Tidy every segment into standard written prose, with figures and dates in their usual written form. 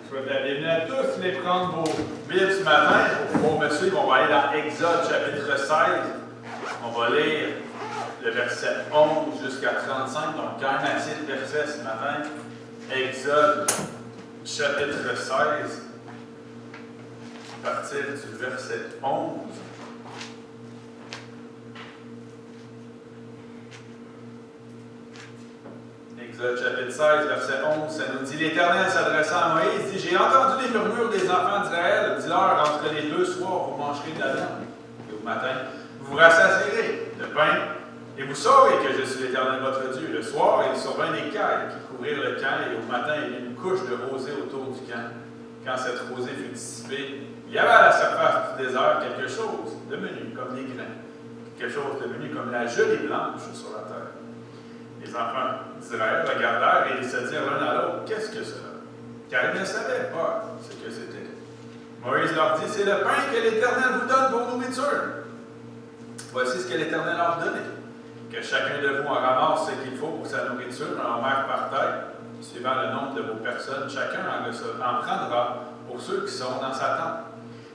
Je souhaite la bienvenue à tous. Venez prendre vos Bibles ce matin. Pour me suivre, on va aller dans Exode chapitre 16. On va lire le verset 11 jusqu'à 35. Donc, quand même assez de versets ce matin. Exode chapitre 16, à partir du verset 11. Exode chapitre 16, verset 11, ça nous dit: L'Éternel s'adressant à Moïse dit: J'ai entendu les murmures des enfants d'Israël. Dis-leur, entre les deux soirs, vous mangerez de la viande. Et au matin, vous vous rassasierez de pain. Et vous saurez que je suis l'Éternel votre Dieu. Le soir, il survint des cailles qui couvrirent le camp, et au matin, il y eut une couche de rosée autour du camp. Quand cette rosée fut dissipée, il y avait à la surface du désert quelque chose de menu, comme des grains. Quelque chose de menu comme la gelée blanche sur la terre. Les enfants d'Israël regardèrent et ils se dirent l'un à l'autre: Qu'est-ce que cela? Car ils ne savaient pas ce que c'était. Moïse leur dit: C'est le pain que l'Éternel vous donne pour nourriture. Voici ce que l'Éternel leur donnait: que chacun de vous en ramasse ce qu'il faut pour sa nourriture, un homère par tête, suivant le nombre de vos personnes. Chacun en prendra pour ceux qui sont dans sa tente.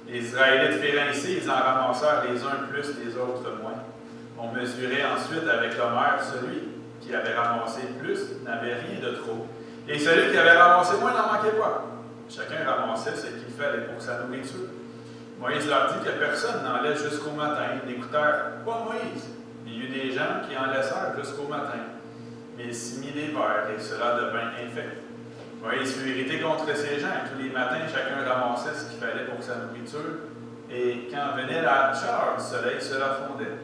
Les Israélites firent ainsi, ils en ramassèrent les uns plus, les autres moins. On mesurait ensuite avec l'homère celui qui avait ramassé plus n'avait rien de trop, et celui qui avait ramassé moins n'en manquait pas. Chacun ramassait ce qu'il fallait pour sa nourriture. Moïse leur dit que personne n'en laisse jusqu'au matin. Ils n'écoutèrent pas Moïse. Il y eut des gens qui en laissèrent jusqu'au matin. Mais il s'y mit des vers, et cela devint infect. Moïse fut irrité contre ces gens, et tous les matins, chacun ramassait ce qu'il fallait pour sa nourriture. Et quand venait la chaleur du soleil, cela fondait.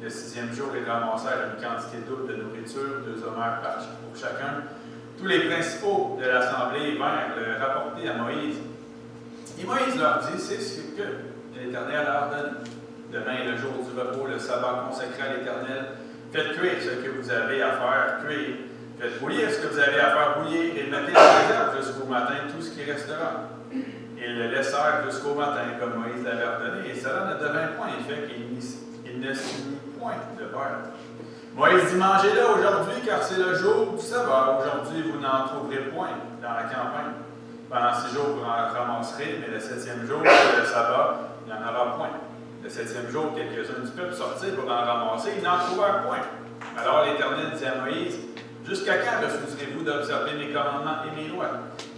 Le 6e jour, ils ramassèrent une quantité double de nourriture, 2 homères pour chacun. Tous les principaux de l'assemblée vinrent le rapporter à Moïse. Et Moïse leur dit: C'est ce que l'Éternel leur donne. Demain est le jour du repos, le sabbat consacré à l'Éternel. Faites cuire ce que vous avez à faire cuire. Faites bouillir ce que vous avez à faire bouillir, et mettez en réserve jusqu'au matin tout ce qui restera. Et le laissèrent jusqu'au matin, comme Moïse l'avait ordonné, et cela ne devint point effet qu'il ne s'y mit point de beurre. Moïse dit: Mangez-le aujourd'hui, car c'est le jour du sabbat. Aujourd'hui, vous n'en trouverez point dans la campagne. Pendant 6 jours, vous en ramasserez, mais le 7e jour, le sabbat, il n'y en aura point. Le 7e jour, quelques-uns du peuple sortirent pour en ramasser, ils n'en trouvèrent point. Alors l'Éternel dit à Moïse: Jusqu'à quand refuserez-vous d'observer mes commandements et mes lois?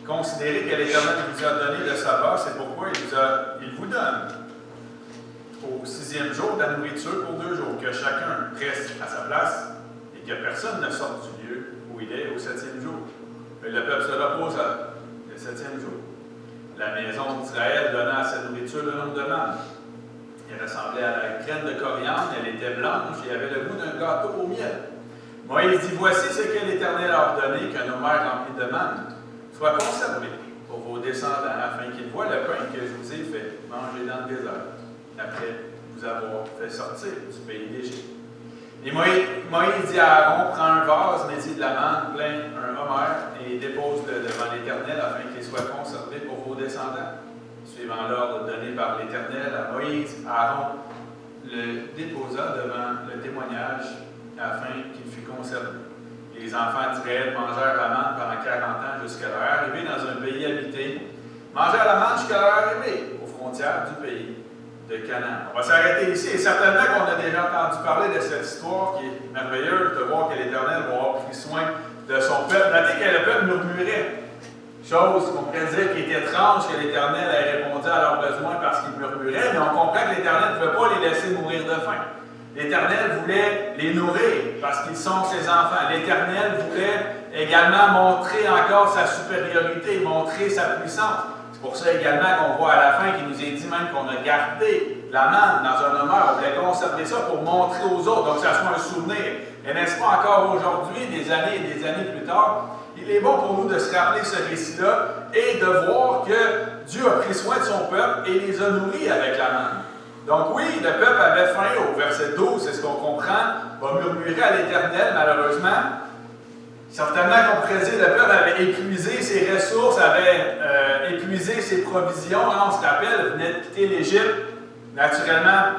Considérez que l'Éternel vous a donné le sabbat, c'est pourquoi il vous donne au 6e jour de la nourriture pour 2 jours, que chacun reste à sa place et que personne ne sorte du lieu où il est au 7e jour. Et le peuple se reposa le 7e jour. La maison d'Israël donna à sa nourriture le nom de manne. Elle ressemblait à la graine de coriandre, elle était blanche et avait le goût d'un gâteau au miel. Moïse dit: Voici ce que l'Éternel a ordonné, qu'un homère rempli de manne soit conservé pour vos descendants, afin qu'ils voient le pain que je vous ai fait manger dans le désert, après vous avoir fait sortir du pays d'Égypte. Et Moïse dit à Aaron: Prends un vase, mets-y de la manne plein, un homère, et dépose-le devant l'Éternel, afin qu'il soit conservé pour vos descendants. Suivant l'ordre donné par l'Éternel à Moïse, Aaron le déposa devant le témoignage afin qu'il fût conservé. Les enfants d'Israël mangèrent la manne pendant 40 ans jusqu'à leur arrivée dans un pays habité. Mangèrent la manne jusqu'à leur arrivée aux frontières du pays de Canaan. On va s'arrêter ici, et certainement qu'on a déjà entendu parler de cette histoire qui est merveilleuse, de voir que l'Éternel va avoir pris soin de son peuple. Notez que le peuple murmurait. Chose qu'on pourrait dire qui est étrange, que l'Éternel ait répondu à leurs besoins parce qu'ils murmuraient, mais on comprend que l'Éternel ne pouvait pas les laisser mourir de faim. L'Éternel voulait les nourrir parce qu'ils sont ses enfants. L'Éternel voulait également montrer encore sa supériorité, montrer sa puissance. C'est pour ça également qu'on voit à la fin qu'il nous est dit même qu'on a gardé la manne dans un honneur. On voulait conserver ça pour montrer aux autres, donc que ça soit un souvenir. Et n'est-ce pas encore aujourd'hui, des années et des années plus tard, il est bon pour nous de se rappeler ce récit-là et de voir que Dieu a pris soin de son peuple et les a nourris avec la manne. Donc oui, le peuple avait faim au verset 12, c'est ce qu'on comprend, va murmurer à l'Éternel, malheureusement. Certainement qu'on pourrait dire que le peuple avait épuisé ses ressources, avait épuisé ses provisions. Là, on se rappelle, venait de quitter l'Égypte, naturellement,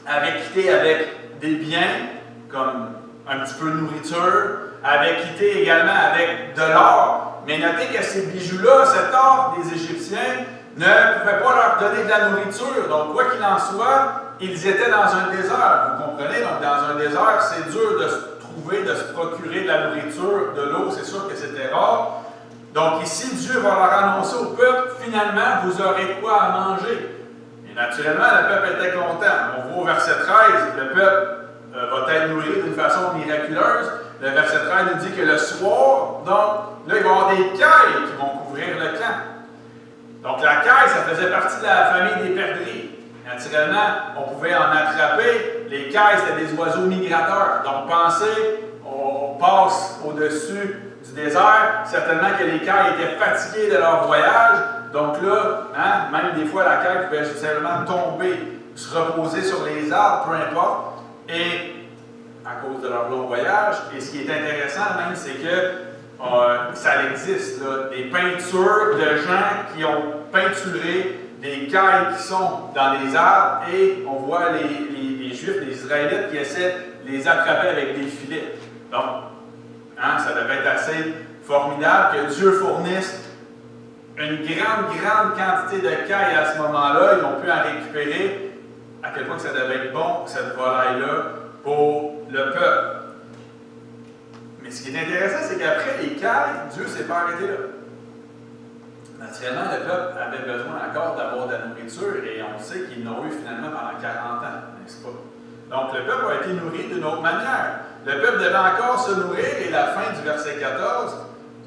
avait quitté avec des biens, comme un petit peu de nourriture, avait quitté également avec de l'or, Mais notez que ces bijoux-là, cet or des Égyptiens, ne pouvait pas leur donner de la nourriture. Donc, quoi qu'il en soit, ils étaient dans un désert. Vous comprenez? Donc, dans un désert, c'est dur de se trouver, de se procurer de la nourriture, de l'eau. C'est sûr que c'était rare. Donc, ici, Dieu va leur annoncer au peuple, finalement, vous aurez quoi à manger. Et naturellement, le peuple était content. On voit au verset 13, le peuple va être nourri d'une façon miraculeuse. Le verset 13 nous dit que le soir, donc, là, il va y avoir des cailles qui vont couvrir le camp. Donc, la caille, ça faisait partie de la famille des perdrix. Naturellement, on pouvait en attraper. Les cailles, c'était des oiseaux migrateurs. Donc, pensez, on passe au-dessus du désert. Certainement que les cailles étaient fatiguées de leur voyage. Donc là, même des fois, la caille pouvait simplement tomber, se reposer sur les arbres, peu importe. Et à cause de leur long voyage. Et ce qui est intéressant même, c'est que ça existe, là, des peintures de gens qui ont peinturé des cailles qui sont dans les arbres et on voit les Juifs, les Israélites qui essaient de les attraper avec des filets. Donc, ça devait être assez formidable que Dieu fournisse une grande quantité de cailles à ce moment-là. Ils ont pu en récupérer. À quel point que ça devait être bon, cette volaille-là, pour le peuple. Mais ce qui est intéressant, c'est qu'après les cailles, Dieu ne s'est pas arrêté là. Naturellement, le peuple avait besoin encore d'avoir de la nourriture et on sait qu'ils l'ont eu finalement pendant 40 ans, n'est-ce pas? Donc le peuple a été nourri d'une autre manière. Le peuple devait encore se nourrir et la fin du verset 14,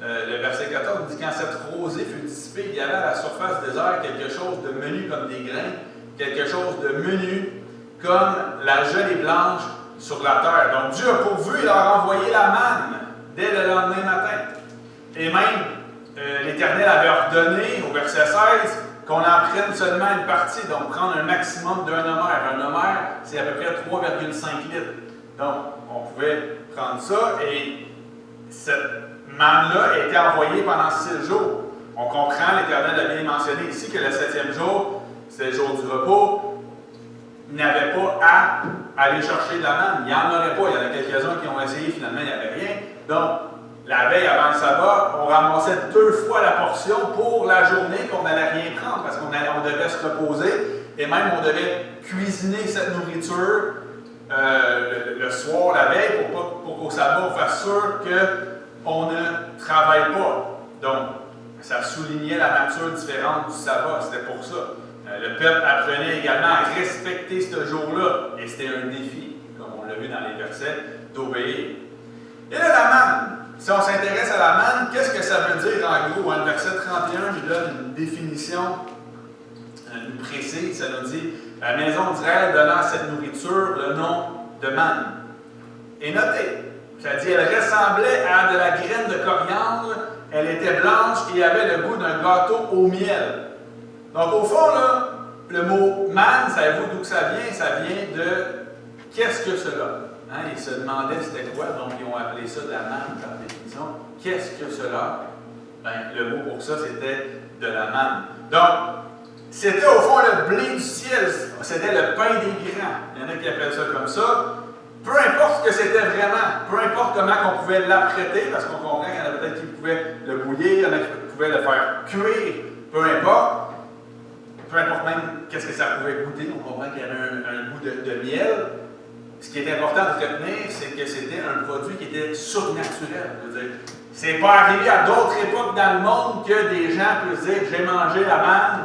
le verset 14 dit quand cette rosée fut dissipée, il y avait à la surface du désert quelque chose de menu comme des grains, quelque chose de menu comme la gelée blanche sur la terre. Donc Dieu a pourvu et leur a envoyé la manne dès le lendemain matin. Et même, l'Éternel avait ordonné, au verset 16, qu'on en prenne seulement une partie, donc prendre un maximum d'un homère. Un homère, c'est à peu près 3,5 litres. Donc, on pouvait prendre ça et cette manne-là a été envoyée pendant 6 jours. On comprend, l'Éternel a bien mentionné ici que le 7e jour, c'était le jour du repos. Il n'avait pas à aller chercher de la manne. Il n'y en aurait pas. Il y en a quelques-uns qui ont essayé, finalement, il n'y avait rien. Donc, la veille avant le sabbat, on ramassait 2 fois la portion pour la journée qu'on n'allait rien prendre parce qu'on devait se reposer et même on devait cuisiner cette nourriture le soir, la veille, pour qu'au sabbat, on fasse sûr qu'on ne travaille pas. Donc, ça soulignait la nature différente du sabbat. C'était pour ça. Le peuple apprenait également à respecter ce jour-là. Et c'était un défi, comme on l'a vu dans les versets, d'obéir. Et là, la manne. Si on s'intéresse à la manne, qu'est-ce que ça veut dire en gros? Le verset 31 nous donne une définition précise. Ça nous dit « La maison d'Israël donna à cette nourriture le nom de manne. » Et notez, ça dit « Elle ressemblait à de la graine de coriandre, elle était blanche et avait le goût d'un gâteau au miel. » Donc, au fond, là, le mot manne, savez-vous d'où ça vient? Ça vient de qu'est-ce que cela? Ils se demandaient c'était quoi, donc ils ont appelé ça de la manne par définition. Qu'est-ce que cela? Le mot pour ça, c'était de la manne. Donc, c'était au fond le blé du ciel, c'était le pain des grands. Il y en a qui appellent ça comme ça. Peu importe ce que c'était vraiment, peu importe comment on pouvait l'apprêter, parce qu'on comprend qu'il y en a peut-être qui pouvaient le bouillir, il y en a qui pouvaient le faire cuire, peu importe même qu'est-ce que ça pouvait goûter, on comprend qu'il y avait un goût de miel. Ce qui est important de retenir, c'est que c'était un produit qui était surnaturel. Je veux dire, c'est pas arrivé à d'autres époques dans le monde que des gens puissent dire « j'ai mangé la manne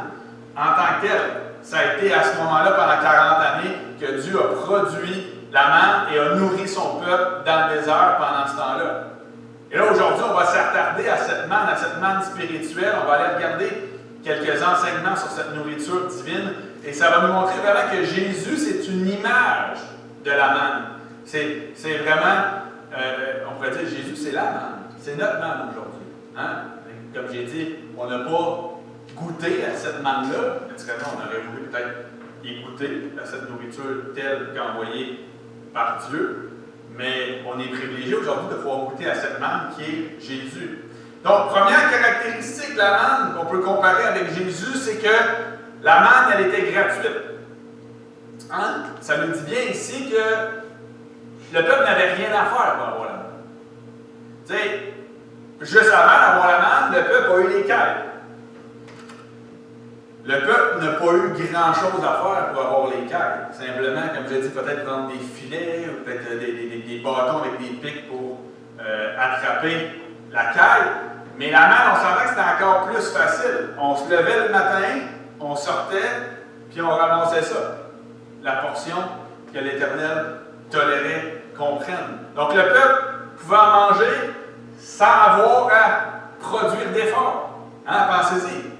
en tant que telle ». Ça a été à ce moment-là, pendant 40 années, que Dieu a produit la manne et a nourri son peuple dans le désert pendant ce temps-là. Et là, aujourd'hui, on va s'attarder à cette manne spirituelle. On va aller regarder quelques enseignements sur cette nourriture divine. Et ça va nous montrer vraiment que Jésus, c'est une image de la manne. C'est vraiment, on pourrait dire, Jésus, c'est la manne. C'est notre manne aujourd'hui. Comme j'ai dit, on n'a pas goûté à cette manne-là. Naturellement, on aurait voulu peut-être y goûter à cette nourriture telle qu'envoyée par Dieu. Mais on est privilégié aujourd'hui de pouvoir goûter à cette manne qui est Jésus. Donc, première caractéristique de la manne qu'on peut comparer avec Jésus, c'est que la manne, elle était gratuite. Ça nous dit bien ici que le peuple n'avait rien à faire pour avoir la manne. Tu sais, juste avant d'avoir la manne, le peuple a eu l'écaille. Le peuple n'a pas eu grand-chose à faire pour avoir l'écaille. Simplement, comme je dis, peut-être prendre des filets, ou peut-être des bâtons avec des pics pour attraper la caille. Mais la manne, on sentait que c'était encore plus facile. On se levait le matin, on sortait, puis on ramassait ça. La portion que l'Éternel tolérait qu'on prenne. Donc le peuple pouvait en manger sans avoir à produire d'efforts. Hein, pensez-y.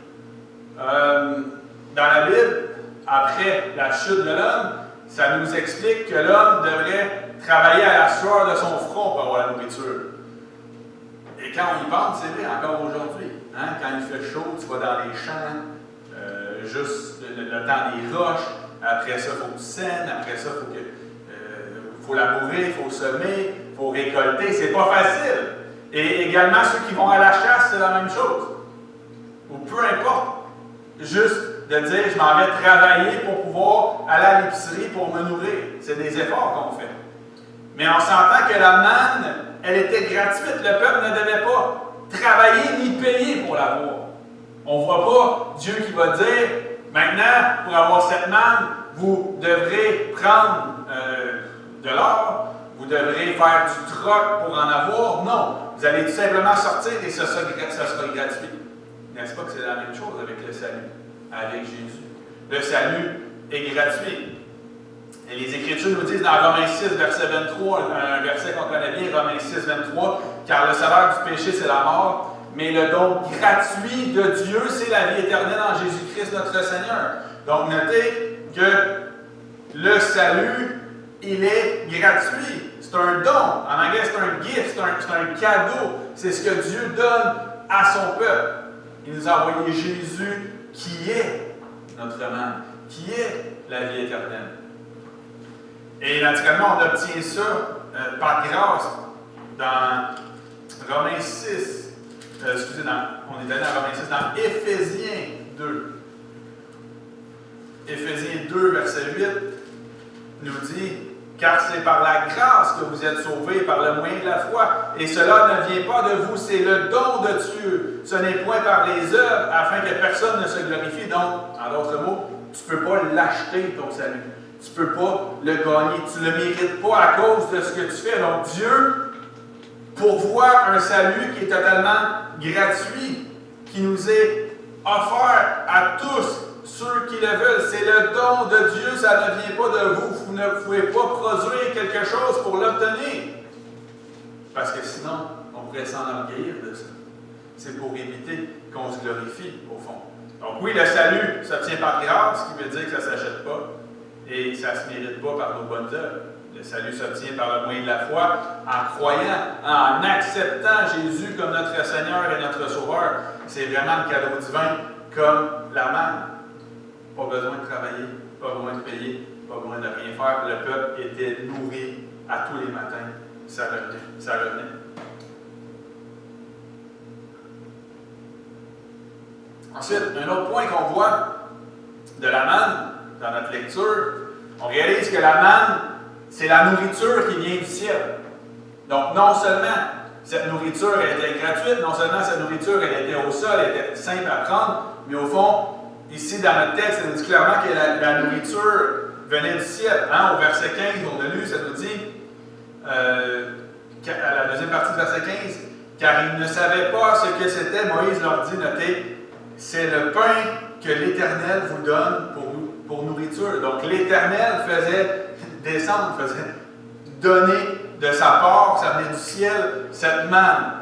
Dans la Bible, après la chute de l'homme, ça nous explique que l'homme devrait travailler à la sueur de son front pour avoir la nourriture. Et quand on y pense, c'est vrai, encore aujourd'hui. Hein, quand il fait chaud, tu vas dans les champs, juste le temps des roches. Après ça, il faut que tu sènes. Après ça, il faut labourer, il faut semer, il faut récolter. C'est pas facile. Et également, ceux qui vont à la chasse, c'est la même chose. Ou peu importe. Juste de dire, je m'en vais travailler pour pouvoir aller à l'épicerie pour me nourrir. C'est des efforts qu'on fait. Mais on s'entend que la manne, elle était gratuite. Le peuple ne devait pas travailler ni payer pour l'avoir. On ne voit pas Dieu qui va dire, maintenant, pour avoir cette manne, vous devrez prendre de l'or, vous devrez faire du troc pour en avoir. Non, vous allez tout simplement sortir et ça sera gratuit. N'est-ce pas que c'est la même chose avec le salut, avec Jésus? Le salut est gratuit. Et les Écritures nous disent dans Romains 6, verset 23, un verset qu'on connaît bien, Romains 6, 23, « Car le salaire du péché, c'est la mort, mais le don gratuit de Dieu, c'est la vie éternelle en Jésus-Christ notre Seigneur. » Donc, notez que le salut, il est gratuit. C'est un don. En anglais, c'est un gift, c'est un cadeau. C'est ce que Dieu donne à son peuple. Il nous a envoyé Jésus qui est notre manne, qui est la vie éternelle. Et naturellement, on obtient ça par grâce dans Romains 6. On est allé dans Romains 6, dans Éphésiens 2. Éphésiens 2, verset 8, nous dit « Car c'est par la grâce que vous êtes sauvés par le moyen de la foi, et cela ne vient pas de vous, c'est le don de Dieu. Ce n'est point par les œuvres, afin que personne ne se glorifie. » Donc, en d'autres mots, tu ne peux pas l'acheter, ton salut. Tu ne peux pas le gagner. Tu ne le mérites pas à cause de ce que tu fais. Donc, Dieu pourvoit un salut qui est totalement gratuit, qui nous est offert à tous. Ceux qui le veulent, c'est le don de Dieu, ça ne vient pas de vous. Vous ne pouvez pas produire quelque chose pour l'obtenir. Parce que sinon, on pourrait s'enorgueillir de ça. C'est pour éviter qu'on se glorifie, au fond. Donc oui, le salut s'obtient par grâce, ce qui veut dire que ça ne s'achète pas et ça ne se mérite pas par nos bonnes œuvres. Le salut s'obtient par le moyen de la foi, en croyant, en acceptant Jésus comme notre Seigneur et notre Sauveur. C'est vraiment le cadeau divin comme la manne. Pas besoin de travailler, pas besoin de payer, pas besoin de rien faire. Le peuple était nourri à tous les matins. Ça revenait. Ensuite, un autre point qu'on voit de la manne dans notre lecture, on réalise que la manne, c'est la nourriture qui vient du ciel. Donc, non seulement cette nourriture elle était gratuite, non seulement cette nourriture elle était au sol, elle était simple à prendre, mais au fond, ici, dans notre texte, ça nous dit clairement que la nourriture venait du ciel. Hein? Au verset 15, on a lu, ça nous dit, à la deuxième partie du verset 15, « Car ils ne savaient pas ce que c'était. » Moïse leur dit, notez, « C'est le pain que l'Éternel vous donne pour nourriture. » Donc, l'Éternel faisait descendre, faisait donner de sa part, ça venait du ciel, cette manne.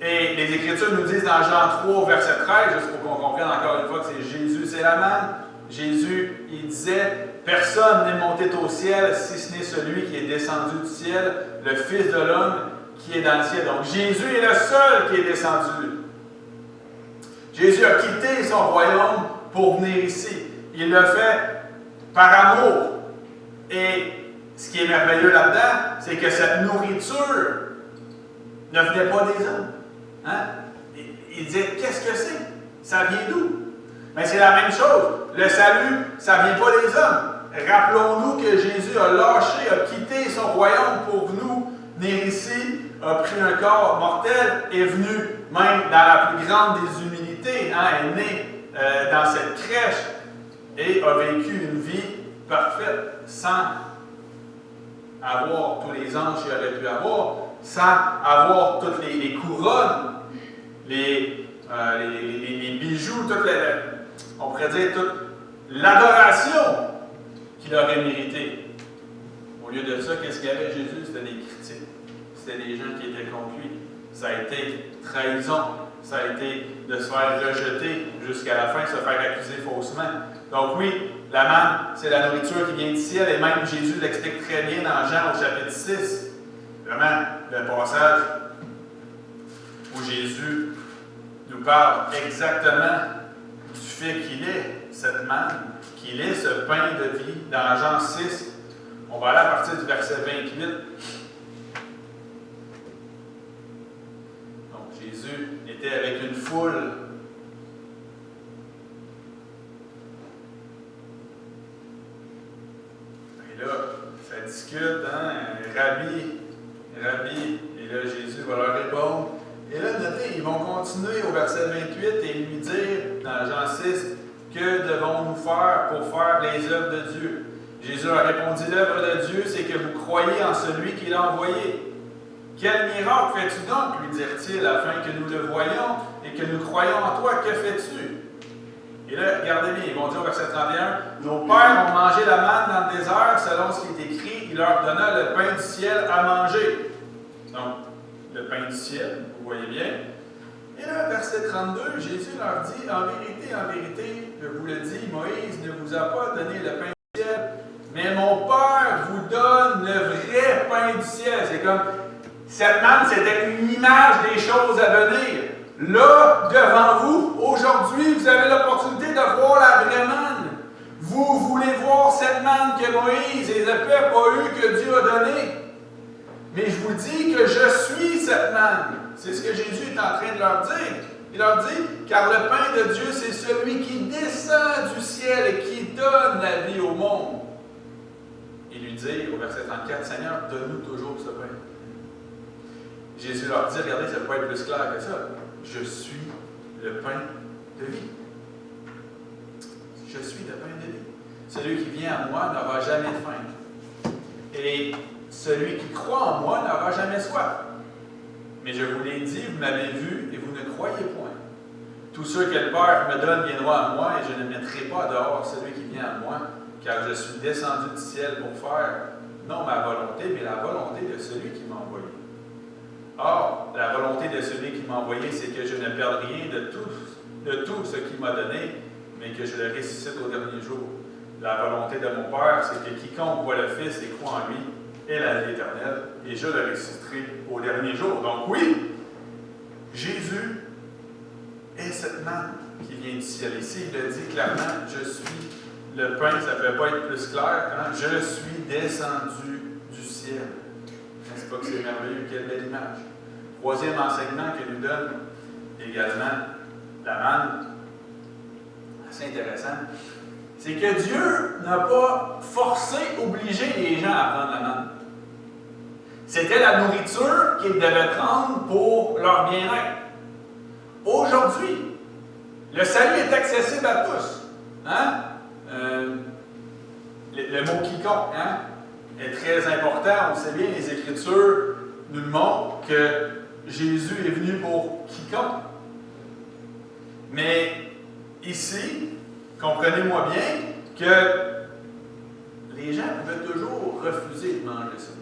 Et les Écritures nous disent dans Jean 3, verset 13, juste pour qu'on comprenne encore une fois que c'est Jésus, c'est la manne. Jésus, il disait, « Personne n'est monté au ciel, si ce n'est celui qui est descendu du ciel, le Fils de l'homme qui est dans le ciel. » Donc Jésus est le seul qui est descendu. Jésus a quitté son royaume pour venir ici. Il l'a fait par amour. Et ce qui est merveilleux là-dedans, c'est que cette nourriture ne venait pas des hommes. Hein? Il disait, qu'est-ce que c'est? Ça vient d'où? Mais c'est la même chose. Le salut, ça ne vient pas des hommes. Rappelons-nous que Jésus a lâché, a quitté son royaume pour nous venir ici, a pris un corps mortel, est venu même dans la plus grande des humilités, est né dans cette crèche et a vécu une vie parfaite sans avoir tous les anges qu'il aurait pu avoir, sans avoir toutes les couronnes, les bijoux, on pourrait dire toute l'adoration qu'il aurait mérité. Au lieu de ça, qu'est-ce qu'il y avait Jésus? C'était des critiques. C'était des gens qui étaient contre lui. Ça a été trahison. Ça a été de se faire rejeter jusqu'à la fin, se faire accuser faussement. Donc oui, la manne, c'est la nourriture qui vient du ciel, et même Jésus l'explique très bien dans Jean au chapitre 6. Vraiment, le passage où Jésus nous parle exactement du fait qu'il est cette manne, qu'il est ce pain de vie dans Jean 6. On va aller à partir du verset 28. Donc Jésus était avec une foule. Et là, ça discute, Rabbi, et là Jésus va leur répondre. Et là, notez, ils vont continuer au verset 28 et lui dire, dans Jean 6, que devons-nous faire pour faire les œuvres de Dieu? Jésus a répondu, l'œuvre de Dieu, c'est que vous croyez en celui qui l'a envoyé. Quel miracle fais-tu donc, lui dirent-ils, afin que nous le voyions et que nous croyions en toi, que fais-tu? Et là, regardez bien, ils vont dire au verset 31, nos pères ont mangé la manne dans le désert, selon ce qui est écrit, il leur donna le pain du ciel à manger. Donc, le pain du ciel, vous voyez bien. Et là, verset 32, Jésus leur dit, en vérité, je vous le dis, Moïse ne vous a pas donné le pain du ciel, mais mon Père vous donne le vrai pain du ciel. C'est comme, cette manne, c'était une image des choses à venir. Là, devant vous, aujourd'hui, vous avez l'opportunité de voir la vraie manne. Vous voulez voir cette manne que Moïse et le peuple ont eu, que Dieu a donnée. Mais je vous dis que je suis cette manne. C'est ce que Jésus est en train de leur dire. Il leur dit, car le pain de Dieu, c'est celui qui descend du ciel et qui donne la vie au monde. Et lui dit, au verset 34, Seigneur, donne-nous toujours ce pain. Jésus leur dit, regardez, ça ne peut pas être plus clair que ça. Je suis le pain de vie. Je suis le pain de vie. Celui qui vient à moi n'aura jamais faim. Et celui qui croit en moi n'aura jamais soif. Mais je vous l'ai dit, vous m'avez vu et vous ne croyez point. Tous ceux que le Père me donne viendront à moi et je ne mettrai pas dehors celui qui vient à moi, car je suis descendu du ciel pour faire, non ma volonté, mais la volonté de celui qui m'a envoyé. Or, la volonté de celui qui m'a envoyé, c'est que je ne perde rien de tout ce qu'il m'a donné, mais que je le ressuscite au dernier jour. La volonté de mon Père, c'est que quiconque voit le Fils et croit en lui ait la vie éternelle, et je le ressusciterai au dernier jour. Donc oui, Jésus est cette manne qui vient du ciel. Ici, il le dit clairement, je suis le pain, ça ne peut pas être plus clair. Je suis descendu du ciel. N'est-ce pas que c'est merveilleux? Quelle belle image. Troisième enseignement que nous donne également la manne, assez intéressant, c'est que Dieu n'a pas forcé, obligé les gens à prendre la manne. C'était la nourriture qu'ils devaient prendre pour leur bien-être. Aujourd'hui, le salut est accessible à tous. Le mot quiconque est très important. On sait bien, les Écritures nous montrent que Jésus est venu pour quiconque. Mais ici, comprenez-moi bien que les gens pouvaient toujours refuser de manger ça.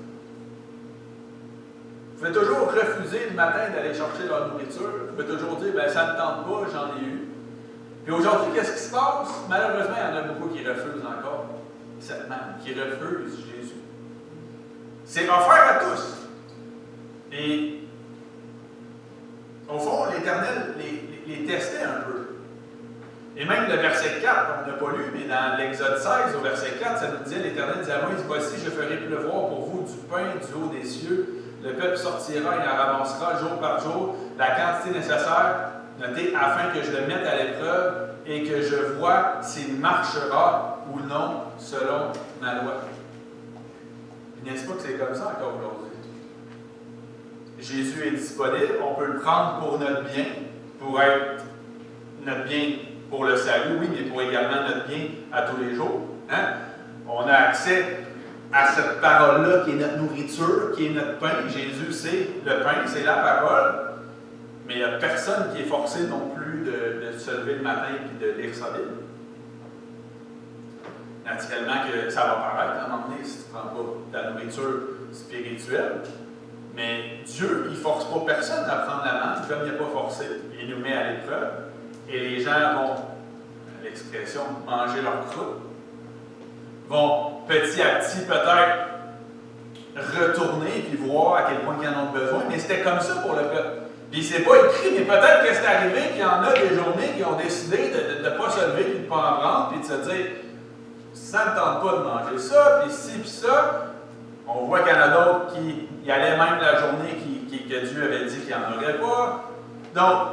Ils pouvaient toujours refuser le matin d'aller chercher leur nourriture. Ils pouvaient toujours dire, ça ne me tente pas, j'en ai eu. Puis aujourd'hui, qu'est-ce qui se passe? Malheureusement, il y en a beaucoup qui refusent encore cette manne, qui refusent Jésus. C'est offert à tous. Et au fond, l'Éternel les testait un peu. Et même le verset 4, on n'a pas lu, mais dans l'Exode 16, au verset 4, ça nous disait, l'Éternel disait à Moïse, voici, je ferai pleuvoir pour vous du pain du haut des cieux. Le peuple sortira et en ramassera jour par jour la quantité nécessaire, notez, afin que je le mette à l'épreuve et que je vois s'il marchera ou non selon ma loi. N'est-ce pas que c'est comme ça encore aujourd'hui? Jésus est disponible, on peut le prendre pour notre bien, pour être notre bien pour le salut, oui, mais pour également notre bien à tous les jours. Hein? On a accès à cette parole-là qui est notre nourriture, qui est notre pain. Jésus, c'est le pain, c'est la parole. Mais il n'y a personne qui est forcé non plus de se lever le matin et de lire sa Bible. Naturellement que ça va paraître à un moment donné si tu ne prends pas ta nourriture spirituelle. Mais Dieu, il ne force pas personne à prendre la manne, comme il n'est pas forcé. Il nous met à l'épreuve. Et les gens vont, l'expression, manger leur croûte, vont petit à petit peut-être retourner et voir à quel point ils en ont besoin. Mais c'était comme ça pour le peuple. Puis c'est pas écrit, mais peut-être que c'est arrivé qu'il y en a des journées qui ont décidé de ne pas se lever, puis de ne pas en prendre, puis de se dire ça ne tente pas de manger ça, puis ci, puis ça. On voit qu'il y en a d'autres qui y allaient même la journée que Dieu avait dit qu'il n'y en aurait pas. Donc,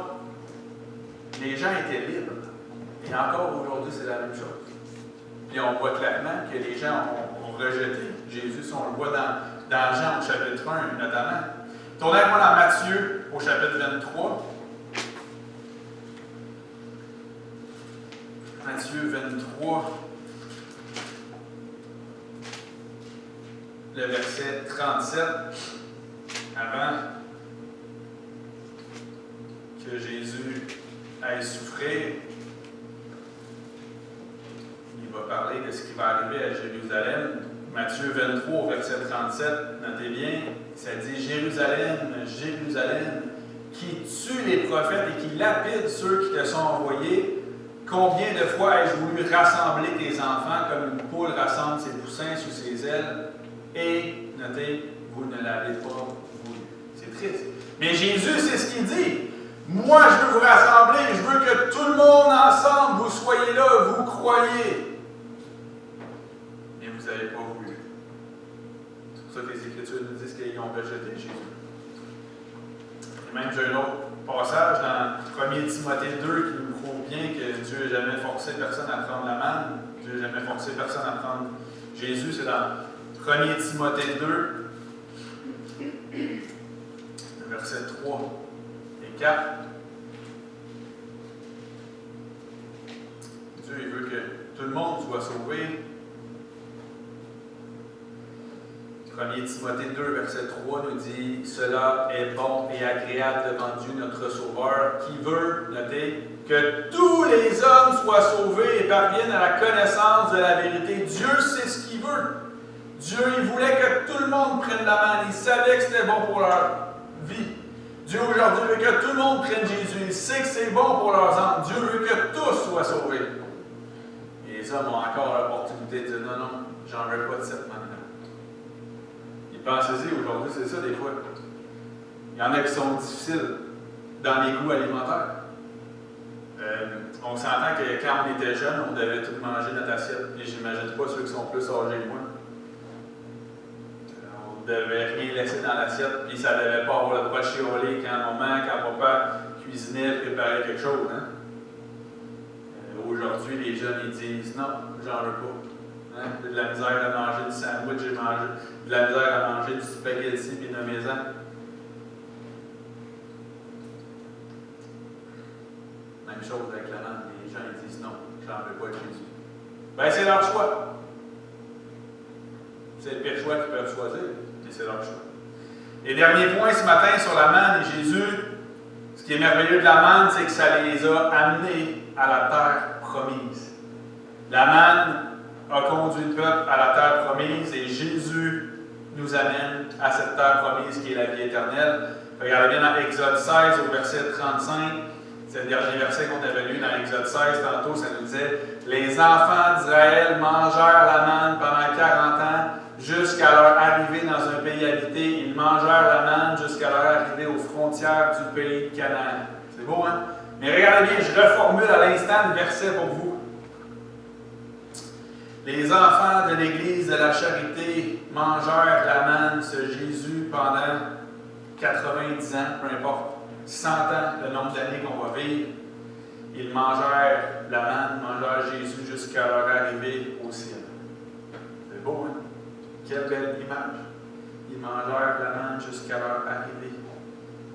les gens étaient libres. Et encore aujourd'hui, c'est la même chose. Puis on voit clairement que les gens ont rejeté Jésus. Si on le voit dans Jean au chapitre 1 notamment. Tournez avec moi dans Matthieu au chapitre 23. Matthieu 23. Le verset 37, avant que Jésus aille souffrir, il va parler de ce qui va arriver à Jérusalem. Matthieu 23, verset 37, notez bien, ça dit « Jérusalem, Jérusalem, qui tue les prophètes et qui lapide ceux qui te sont envoyés, combien de fois ai-je voulu rassembler tes enfants comme une poule rassemble ses poussins sous ses ailes? Et, notez, vous ne l'avez pas voulu. » C'est triste. Mais Jésus, c'est ce qu'il dit. Moi, je veux vous rassembler, je veux que tout le monde ensemble, vous soyez là, vous croyez. Mais vous n'avez pas voulu. C'est pour ça que les Écritures nous disent qu'ils ont rejeté Jésus. Et même, j'ai un autre passage dans 1 Timothée 2 qui nous prouve bien que Dieu n'a jamais forcé personne à prendre la manne. Dieu n'a jamais forcé personne à prendre Jésus. C'est dans 1 Timothée 2, versets 3 et 4. Dieu il veut que tout le monde soit sauvé. 1 Timothée 2, verset 3 nous dit « Cela est bon et agréable devant Dieu notre Sauveur, qui veut, notez, que tous les hommes soient sauvés et parviennent à la connaissance de la vérité. » Dieu sait ce qu'il veut. Dieu, il voulait que tout le monde prenne la manne. Il savait que c'était bon pour leur vie. Dieu, aujourd'hui, veut que tout le monde prenne Jésus. Il sait que c'est bon pour leurs âmes. Dieu veut que tous soient sauvés. Et les hommes ont encore l'opportunité de dire non, non, j'en veux pas de cette manière. Ils pensez-y, aujourd'hui, c'est ça des fois. Il y en a qui sont difficiles dans les goûts alimentaires. On s'entend que quand on était jeune, on devait tout manger notre assiette. Et j'imagine pas ceux qui sont plus âgés que moi. On ne devait rien laisser dans l'assiette, puis ça ne devait pas avoir le droit de chialer quand maman, quand papa cuisinait, préparait quelque chose. Hein? Aujourd'hui, les jeunes ils disent non, j'en veux pas. Hein? J'ai de la misère à manger du sandwich, j'ai mangé de la misère à manger du spaghetti, puis nommez-en. Même chose avec la langue. Les gens ils disent non, j'en veux pas de Jésus. Ben, c'est leur choix. C'est le pire choix qu'ils peuvent choisir, mais c'est leur choix. Et dernier point ce matin sur la manne et Jésus, ce qui est merveilleux de la manne, c'est que ça les a amenés à la terre promise. La manne a conduit le peuple à la terre promise et Jésus nous amène à cette terre promise qui est la vie éternelle. Regardez bien dans Exode 16 au verset 35. C'est le dernier verset qu'on avait lu dans Exode 16, tantôt, ça nous disait « Les enfants d'Israël mangèrent la manne pendant 40 ans, jusqu'à leur arrivée dans un pays habité. Ils mangèrent la manne jusqu'à leur arrivée aux frontières du pays de Canaan. » C'est beau, hein? Mais regardez bien, je reformule à l'instant le verset pour vous. Les enfants de l'Église de la Charité mangèrent la manne, ce Jésus, pendant 90 ans, peu importe. 100 ans, le nombre d'années qu'on va vivre, ils mangèrent la manne, mangèrent Jésus jusqu'à leur arrivée au ciel. C'est beau, hein? Quelle belle image. Ils mangèrent la manne jusqu'à leur arrivée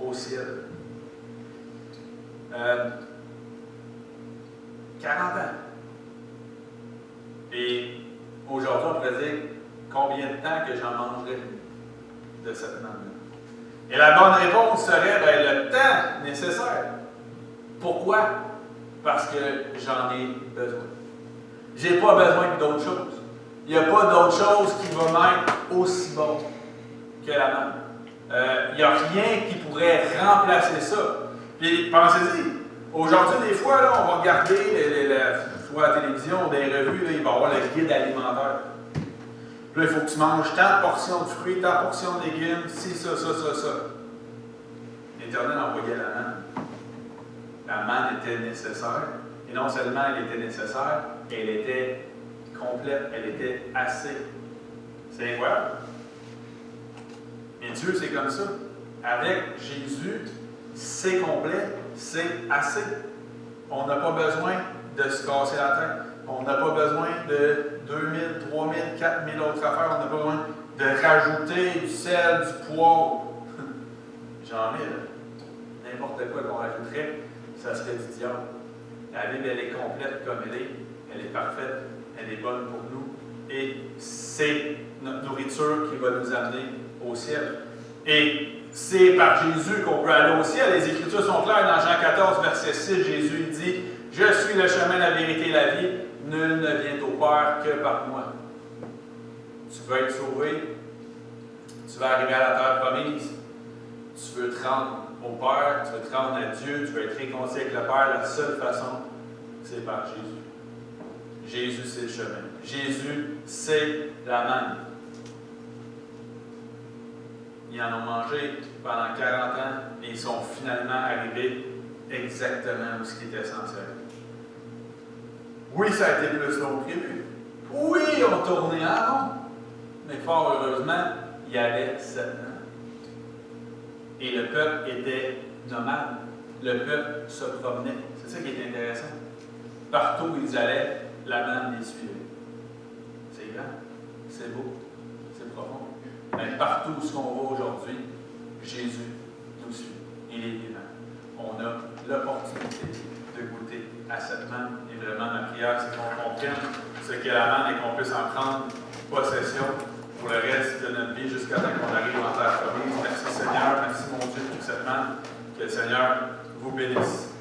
au ciel. 40 ans. Et aujourd'hui, on pourrait dire combien de temps que j'en mangerai de cette manne-là. Et la bonne réponse serait le temps nécessaire. Pourquoi? Parce que j'en ai besoin. Je n'ai pas besoin d'autre chose. Il n'y a pas d'autre chose qui va m'être aussi bon que la manne. Il n'y a rien qui pourrait remplacer ça. Puis pensez-y, aujourd'hui, des fois, là, on va regarder soit à la télévision ou dans les revues, là, il va y avoir le guide alimentaire. Puis là, il faut que tu manges tant de portions de fruits, tant de portions de légumes, ci, ça. L'Éternel envoyait la manne. La manne était nécessaire. Et non seulement elle était nécessaire, elle était complète, elle était assez. C'est incroyable. Et Dieu, c'est comme ça. Avec Jésus, c'est complet, c'est assez. On n'a pas besoin de se casser la tête. On n'a pas besoin de 2000, 3000, 4000 autres affaires. On n'a pas besoin de rajouter du sel, du poivre. J'en ai, là. N'importe quoi qu'on rajouterait, ça serait du diable. La Bible, elle est complète comme elle est parfaite, elle est bonne pour nous. Et c'est notre nourriture qui va nous amener au ciel. Et c'est par Jésus qu'on peut aller au ciel. Les Écritures sont claires dans Jean 14, verset 6. Jésus dit « Je suis le chemin, la vérité et la vie. Nul ne vient au Père que par moi. » Tu veux être sauvé, tu vas arriver à la terre promise, tu veux te rendre au Père, tu veux te rendre à Dieu, tu veux être réconcilié avec le Père. La seule façon, c'est par Jésus. Jésus, c'est le chemin. Jésus, c'est la manne. Ils en ont mangé pendant 40 ans et ils sont finalement arrivés exactement où ce qui était censé être. Oui, ça a été plus long que prévu. Oui, ils ont tourné en rond. Mais fort heureusement, il y avait 7 ans. Et le peuple était nomade. Le peuple se promenait. C'est ça qui est intéressant. Partout où ils allaient, la manne les suivait. C'est grand, c'est beau, c'est profond. Mais partout où on va aujourd'hui, Jésus nous suit. Il est vivant. On a l'opportunité de goûter à cette manne. Et vraiment, ma prière, c'est qu'on comprenne ce qu'est la manne et qu'on puisse en prendre possession pour le reste de notre vie jusqu'à temps qu'on arrive en terre promise. Merci Seigneur, merci mon Dieu pour cette manne. Que le Seigneur vous bénisse.